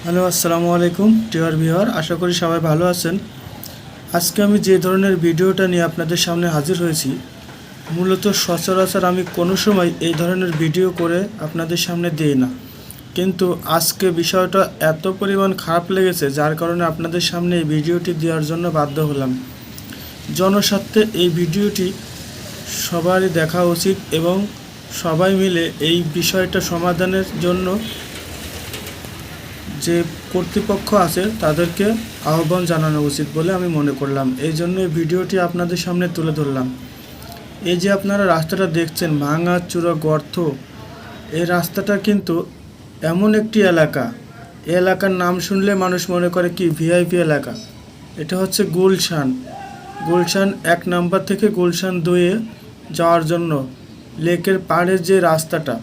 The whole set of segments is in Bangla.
হ্যালো, আসসালামু আলাইকুম ডিয়ার ভিউয়ার, আশা করি সবাই ভালো আছেন। আজকে আমি যে ধরনের ভিডিওটা নিয়ে আপনাদের সামনে হাজির হয়েছি, মূলত সচরাচর আমি কোনো সময় এই ধরনের ভিডিও করে আপনাদের সামনে দিই না, কিন্তু আজকে বিষয়টা এত পরিমাণ খারাপ লেগেছে যার কারণে আপনাদের সামনে এই ভিডিওটি দেওয়ার জন্য বাধ্য হলাম। জনস্বার্থে এই ভিডিওটি সবারই দেখা উচিত এবং সবাই মিলে এই বিষয়টা সমাধানের জন্য যে কর্তৃপক্ষ আছে তাদেরকে আহ্বান জানানো উচিত বলে আমি মনে করলাম। এই জন্য এই ভিডিওটি আপনাদের সামনে তুলে ধরলাম। এই যে আপনারা রাস্তাটা দেখছেন, ভাঙা চূড়া গর্ত, এই রাস্তাটা কিন্তু এমন একটি এলাকা, এই এলাকার নাম শুনলে মানুষ মনে করে কি ভিআইপি এলাকা। এটা হচ্ছে গুলশান। গুলশান 1 নাম্বার থেকে গুলশান 2-এ যাওয়ার জন্য লেকের পাড়ের যে রাস্তাটা,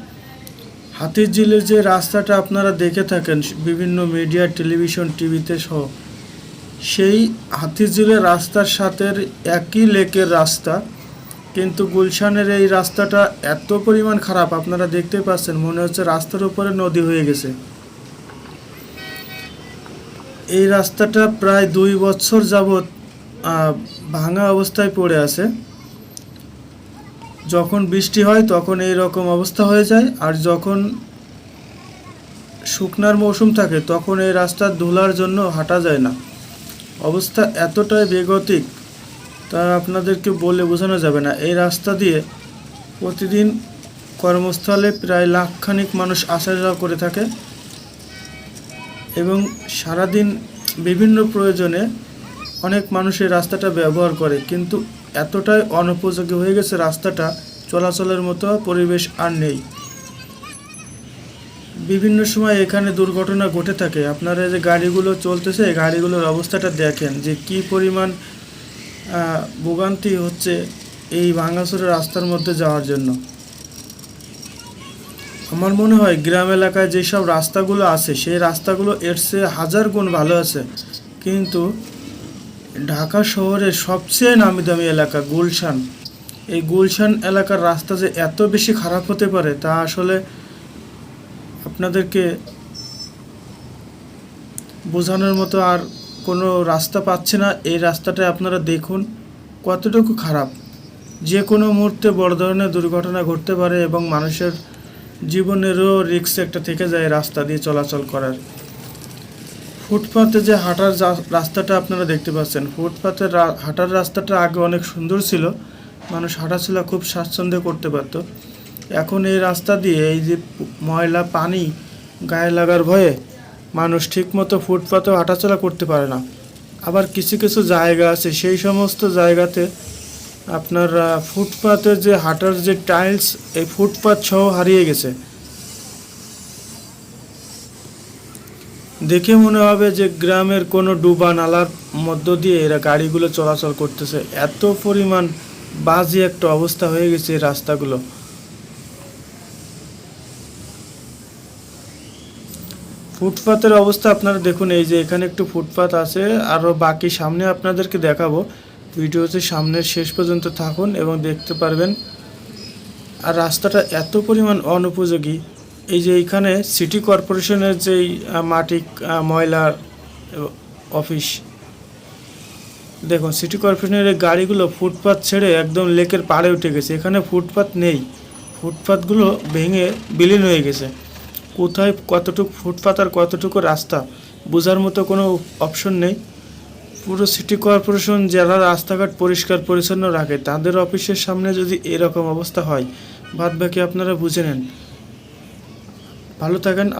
হাতিরঝিলের যে রাস্তাটা আপনারা দেখে থাকেন বিভিন্ন মিডিয়া, টেলিভিশন, টিভিতে সহ, সেই হাতিরঝিলের রাস্তার সাথে একই লেকের রাস্তা, কিন্তু গুলশানের এই রাস্তাটা এত পরিমাণ খারাপ আপনারা দেখতে পাচ্ছেন, মনে হচ্ছে রাস্তার উপরে নদী হয়ে গেছে। এই রাস্তাটা প্রায় 2 বছর যাবৎ ভাঙা অবস্থায় পড়ে আছে। যখন বৃষ্টি হয় তখন এই রকম অবস্থা হয়ে যায়, আর যখন শুকনার মৌসুম থাকে তখন এই রাস্তা ধুলার জন্য হাঁটা যায় না। অবস্থা এতটাই বেগতিক তা আপনাদেরকে বলে বোঝানো যাবে না। এই রাস্তা দিয়ে প্রতিদিন কর্মস্থলে প্রায় লাখখানিক মানুষ আসা যাওয়া করে থাকে এবং সারাদিন বিভিন্ন প্রয়োজনে অনেক মানুষ এই রাস্তাটা ব্যবহার করে, কিন্তু এতটাই অনুপযোগী হয়ে গেছে রাস্তাটা, চলাচলের মতো পরিবেশ আর নেই। বিভিন্ন সময় এখানে দুর্ঘটনা ঘটে থাকে। আপনারা যে গাড়িগুলো চলতেছে, এই গাড়িগুলোর অবস্থাটা দেখেন যে কি পরিমাণ ভোগান্তি হচ্ছে এই ভাঙাচোরা রাস্তার মধ্যে যাওয়ার জন্য। আমার মনে হয় গ্রাম এলাকায় যেসব রাস্তাগুলো আছে সেই রাস্তাগুলো এর চেয়ে 1000 গুণ ভালো আছে, কিন্তু ঢাকা শহরের সবচেয়ে নামি দামি এলাকা গুলশান, এই গুলশান এলাকার রাস্তা যে এত বেশি খারাপ হতে পারে তা আসলে আপনাদেরকে বোঝানোর মতো আর কোনো রাস্তা পাচ্ছে না। এই রাস্তাটা আপনারা দেখুন কতটুকু খারাপ। যে কোনো মুহূর্তে বড় ধরনের দুর্ঘটনা ঘটতে পারে এবং মানুষের জীবনেরও রিস্ক একটা থেকে যায় রাস্তা দিয়ে চলাচল করার। ফুটপাতে যে হাঁটার রাস্তাটা আপনারা দেখতে পাচ্ছেন, ফুটপাতের হাঁটার রাস্তাটা আগে অনেক সুন্দর ছিল, মানুষ হাঁটাচলা খুব স্বাচ্ছন্দ্যে করতে পারত। এখন এই রাস্তা দিয়ে এই যে ময়লা পানি গায়ে লাগার ভয়ে মানুষ ঠিকমতো ফুটপাতেও হাঁটাচলা করতে পারে না। আবার কিছু কিছু জায়গা আছে সেই সমস্ত জায়গাতে আপনার ফুটপাতের যে হাঁটার যে টাইলস, এই ফুটপাত সহ হারিয়ে গেছে। দেখে মনে হবে যে গ্রামের কোনো ডুবা নালার মধ্য দিয়ে এরা গাড়িগুলো চলাচল করতেছে। এত পরিমাণ বাজে একটা অবস্থা হয়ে গেছে এই রাস্তাগুলো। ফুটপাতের অবস্থা আপনারা দেখুন, এই যে এখানে একটু ফুটপাত আছে, আরও বাকি সামনে আপনাদেরকে দেখাবো। ভিডিওতে সামনের শেষ পর্যন্ত থাকুন এবং দেখতে পারবেন। আর রাস্তাটা এত পরিমাণ অনুপযোগী, এই যে এইখানে সিটি কর্পোরেশনের যেই মাটি ময়লার অফিস, দেখুন সিটি কর্পোরেশনের গাড়িগুলো ফুটপাত ছেড়ে একদম লেকের পাড়ে উঠে গেছে। এখানে ফুটপাত নেই, ফুটপাতগুলো ভেঙে বিলীন হয়ে গেছে। কোথায় কতটুকু ফুটপাত আর কতটুকু রাস্তা বোঝার মতো কোনো অপশন নেই। পুরো সিটি কর্পোরেশন যারা রাস্তাঘাট পরিষ্কার পরিচ্ছন্ন রাখে তাদের অফিসের সামনে যদি এরকম অবস্থা হয়, বাদ বাকি আপনারা বুঝে নেন। ভালো থাকেন।